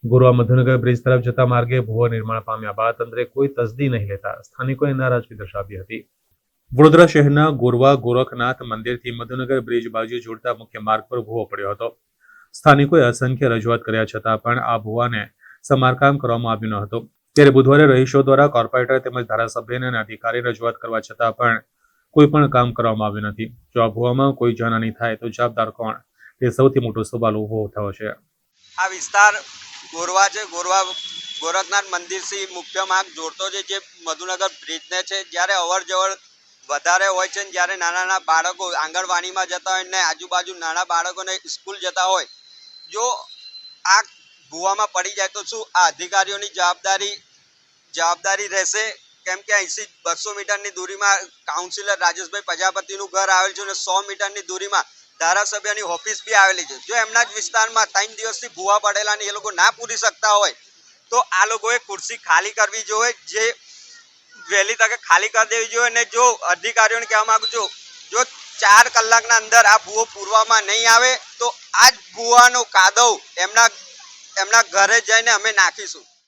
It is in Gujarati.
ગોરવા મધુનગર બ્રિજ તરફ જતા માર્ગે ભૂવો નિર્માણ પામ્યા બાદ તંત્રે કોઈ તસદી નહીં લેતા સ્થાનિકોએ નારાજગી દર્શાવી હતી। વડોદરા શહેરના ગોરવા ગોરખનાથ મંદિરથી મધુનગર બ્રિજ બાજુ જોડતા મુખ્ય માર્ગ પર ભૂવો પડ્યો હતો। સ્થાનિકોએ અસંખ્ય રજૂઆત કર્યા છતાં પણ આ ભૂવાને સમારકામ કરવામાં આવ્યું ન હતું। ત્યારે બુધવારે રહીશો દ્વારા કોર્પોરેટર તેમજ ધારાસભ્યને અને અધિકારી રજૂઆત કરવા છતાં પણ કોઈ પણ કામ કરવામાં આવ્યું નથી। જો આ ભૂવામાં કોઈ જાનહાની થાય તો જવાબદાર કોણ, તે સૌથી મોટો સવાલ ઊભો થયો છે। આ વિસ્તાર ગોરવા છે, ગોરવા ગોરખનાથ મંદિરથી મુખ્ય માર્ગ જોડતો છે, જે મધુનગર બ્રિજને છે। જ્યારે અવર જવર વધારે હોય છે, જ્યારે નાના નાના બાળકો આંગણવાડીમાં જતા હોય ને આજુબાજુ નાના બાળકોને સ્કૂલ જતા હોય, જો આ ભૂવામાં પડી જાય તો શું આ અધિકારીઓની જવાબદારી રહેશે? કેમ કે અહીંથી 200 મીટરની દૂરીમાં કાઉન્સિલર રાજેશભાઈ પ્રજાપતિનું ઘર આવેલ છે અને 100 મીટરની દૂરીમાં ધારાસભ્યની ઓફિસ બી આવેલી છે। જો એમના જ વિસ્તારમાં 3 દિવસથી ભૂવા પડેલા ને એ લોકો ના પૂરી શકતા હોય તો આ લોકોએ ખુરશી ખાલી કરવી જોઈએ, જે વહેલી તકે ખાલી કરી દેવી જોઈએ। અને જો અધિકારીઓને કહેવા માંગુ છું, જો 4 કલાકના અંદર આ ભૂવો પૂરવામાં નહીં આવે તો આ જ ભૂવાનો કાદવ એમના ઘરે જઈને અમે નાખીશું।